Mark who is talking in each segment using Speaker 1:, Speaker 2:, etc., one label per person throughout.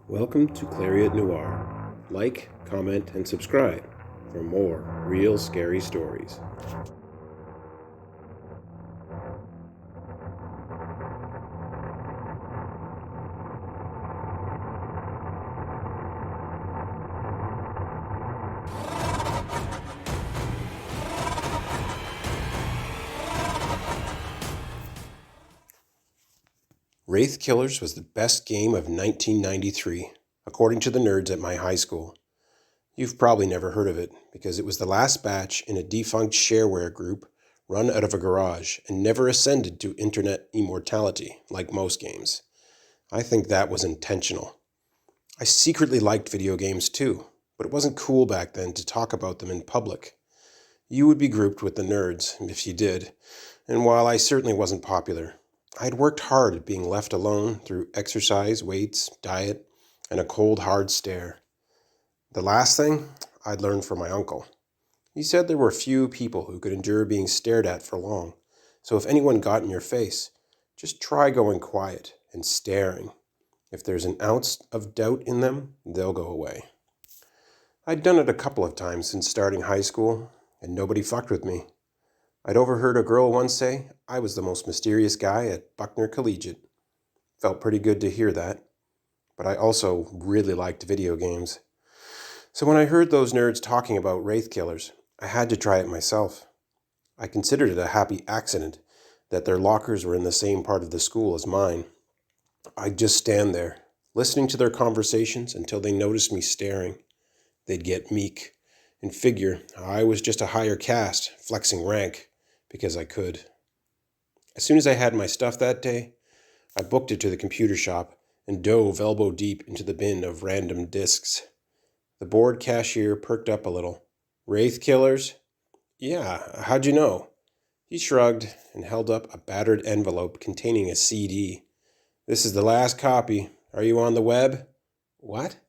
Speaker 1: Welcome to Clariot Noir. Like, comment, and subscribe for more real scary stories. Wraith Killers was the best game of 1993, according to the nerds at my high school. You've probably never heard of it, because it was the last batch in a defunct shareware group run out of a garage and never ascended to internet immortality, like most games. I think that was intentional. I secretly liked video games too, but it wasn't cool back then to talk about them in public. You would be grouped with the nerds, if you did, and while I certainly wasn't popular, I'd worked hard at being left alone through exercise, weights, diet, and a cold, hard stare. The last thing I'd learned from my uncle. He said there were few people who could endure being stared at for long, so if anyone got in your face, just try going quiet and staring. If there's an ounce of doubt in them, they'll go away. I'd done it a couple of times since starting high school, and nobody fucked with me. I'd overheard a girl once say I was the most mysterious guy at Buckner Collegiate. Felt pretty good to hear that, but I also really liked video games. So when I heard those nerds talking about Wraith Killers, I had to try it myself. I considered it a happy accident that their lockers were in the same part of the school as mine. I'd just stand there, listening to their conversations until they noticed me staring. They'd get meek and figure I was just a higher caste, flexing rank, because I could. As soon as I had my stuff that day, I booked it to the computer shop and dove elbow deep into the bin of random discs. The bored cashier perked up a little. Wraith Killers? Yeah, how'd you know? He shrugged and held up a battered envelope containing a CD. This is the last copy. Are you on the web? What?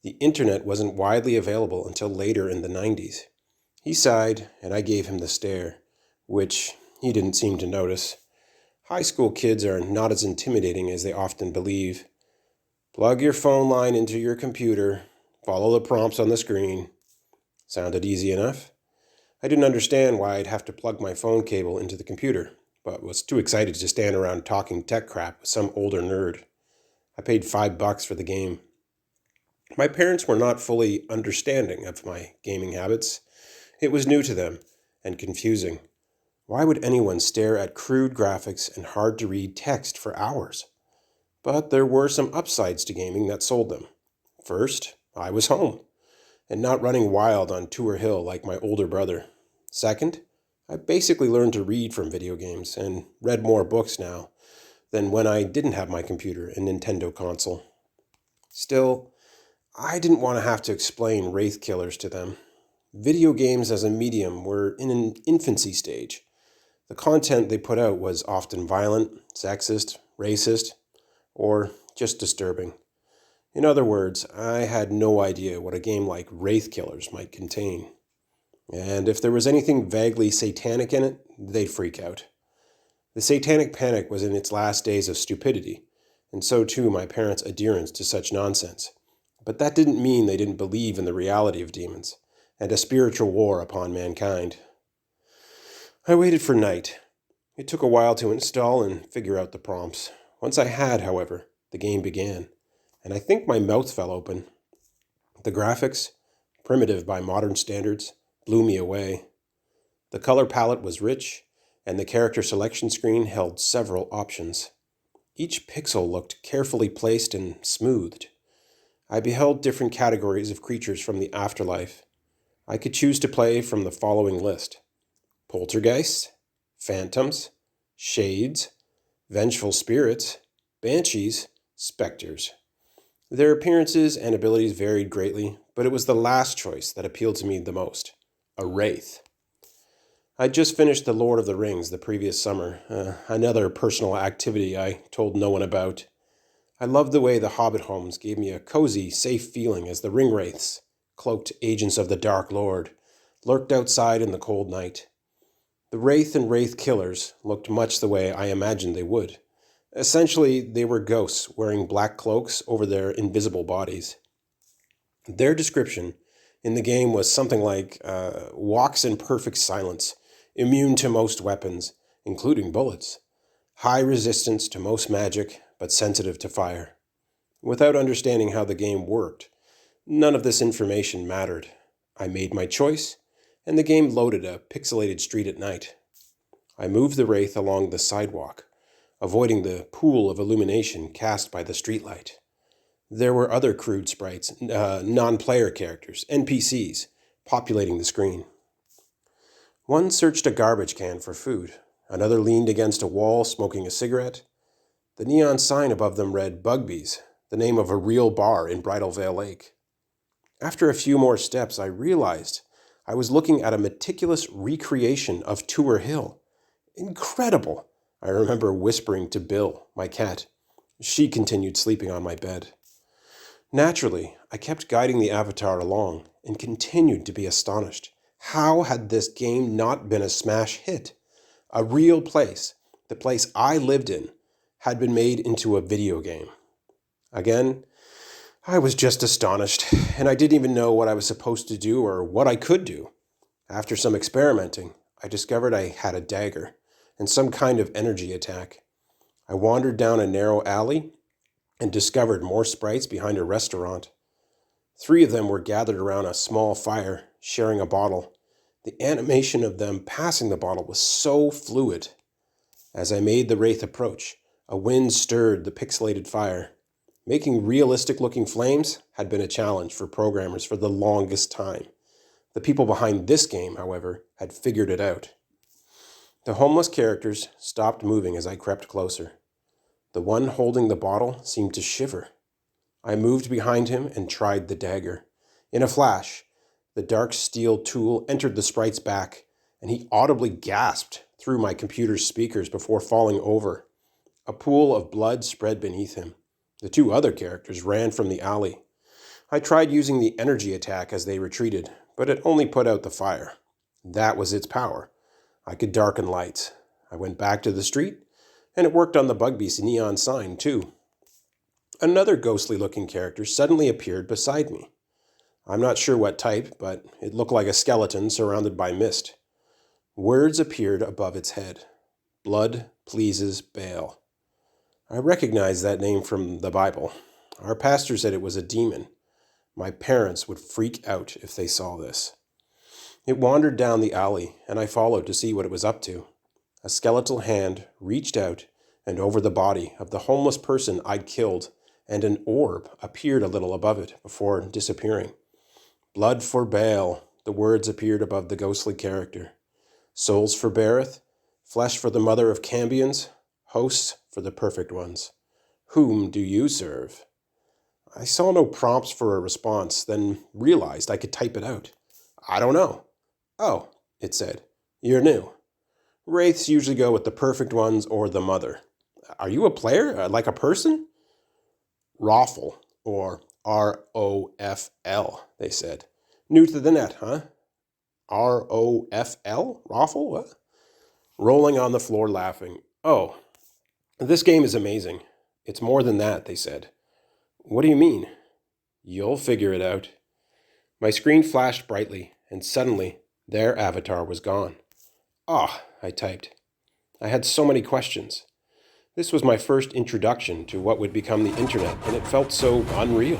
Speaker 1: The internet wasn't widely available until later in the 90s. He sighed, and I gave him the stare, which he didn't seem to notice. High school kids are not as intimidating as they often believe. Plug your phone line into your computer. Follow the prompts on the screen. Sounded easy enough. I didn't understand why I'd have to plug my phone cable into the computer, but was too excited to stand around talking tech crap with some older nerd. I paid $5 for the game. My parents were not fully understanding of my gaming habits. It was new to them and confusing. Why would anyone stare at crude graphics and hard-to-read text for hours? But there were some upsides to gaming that sold them. First, I was home, and not running wild on Tour Hill like my older brother. Second, I basically learned to read from video games and read more books now than when I didn't have my computer and Nintendo console. Still, I didn't want to have to explain Wraith Killers to them. Video games as a medium were in an infancy stage. The content they put out was often violent, sexist, racist, or just disturbing. In other words, I had no idea what a game like Wraith Killers might contain. And if there was anything vaguely satanic in it, they'd freak out. The satanic panic was in its last days of stupidity, and so too my parents' adherence to such nonsense. But that didn't mean they didn't believe in the reality of demons and a spiritual war upon mankind. I waited for night. It took a while to install and figure out the prompts. Once I had, however, the game began, and I think my mouth fell open. The graphics, primitive by modern standards, blew me away. The color palette was rich, and the character selection screen held several options. Each pixel looked carefully placed and smoothed. I beheld different categories of creatures from the afterlife. I could choose to play from the following list: poltergeists, phantoms, shades, vengeful spirits, banshees, specters. Their appearances and abilities varied greatly, but it was the last choice that appealed to me the most: a wraith. I'd just finished The Lord of the Rings the previous summer, another personal activity I told no one about. I loved the way the Hobbit homes gave me a cozy, safe feeling as the ring wraiths, cloaked agents of the Dark Lord, lurked outside in the cold night. The Wraith and Wraith Killers looked much the way I imagined they would. Essentially, they were ghosts wearing black cloaks over their invisible bodies. Their description in the game was something like walks in perfect silence, immune to most weapons, including bullets, high resistance to most magic, but sensitive to fire. Without understanding how the game worked, none of this information mattered. I made my choice, and the game loaded a pixelated street at night. I moved the wraith along the sidewalk, avoiding the pool of illumination cast by the streetlight. There were other crude sprites, non-player characters, NPCs, populating the screen. One searched a garbage can for food. Another leaned against a wall smoking a cigarette. The neon sign above them read Bugby's, the name of a real bar in Bridal Veil Lake. After a few more steps, I realized I was looking at a meticulous recreation of Tour Hill. Incredible, I remember whispering to Bill, my cat. She continued sleeping on my bed. Naturally, I kept guiding the avatar along and continued to be astonished. How had this game not been a smash hit? A real place, the place I lived in, had been made into a video game. Again, I was just astonished, and I didn't even know what I was supposed to do or what I could do. After some experimenting, I discovered I had a dagger and some kind of energy attack. I wandered down a narrow alley and discovered more sprites behind a restaurant. 3 of them were gathered around a small fire, sharing a bottle. The animation of them passing the bottle was so fluid. As I made the wraith approach, a wind stirred the pixelated fire. Making realistic-looking flames had been a challenge for programmers for the longest time. The people behind this game, however, had figured it out. The homeless characters stopped moving as I crept closer. The one holding the bottle seemed to shiver. I moved behind him and tried the dagger. In a flash, the dark steel tool entered the sprite's back, and he audibly gasped through my computer's speakers before falling over. A pool of blood spread beneath him. The 2 other characters ran from the alley. I tried using the energy attack as they retreated, but it only put out the fire. That was its power. I could darken lights. I went back to the street, and it worked on the Bugby's neon sign, too. Another ghostly-looking character suddenly appeared beside me. I'm not sure what type, but it looked like a skeleton surrounded by mist. Words appeared above its head. Blood pleases Baal. I recognized that name from the Bible. Our pastor said it was a demon. My parents would freak out if they saw this. It wandered down the alley, and I followed to see what it was up to. A skeletal hand reached out and over the body of the homeless person I'd killed, and an orb appeared a little above it before disappearing. Blood for Baal, the words appeared above the ghostly character. Souls for Berith, flesh for the mother of Cambions, hosts for the perfect ones. Whom do you serve? I saw no prompts for a response, then realized I could type it out. I don't know. Oh, it said, you're new. Wraiths usually go with the perfect ones or the mother. Are you a player, like a person? Raffle, or R-O-F-L, they said. New to the net, huh? R-O-F-L? Raffle? What? Rolling on the floor laughing. Oh, this game is amazing. It's more than that, they said. What do you mean? You'll figure it out. My screen flashed brightly, and suddenly, their avatar was gone. Ah, I typed. I had so many questions. This was my first introduction to what would become the internet, and it felt so unreal.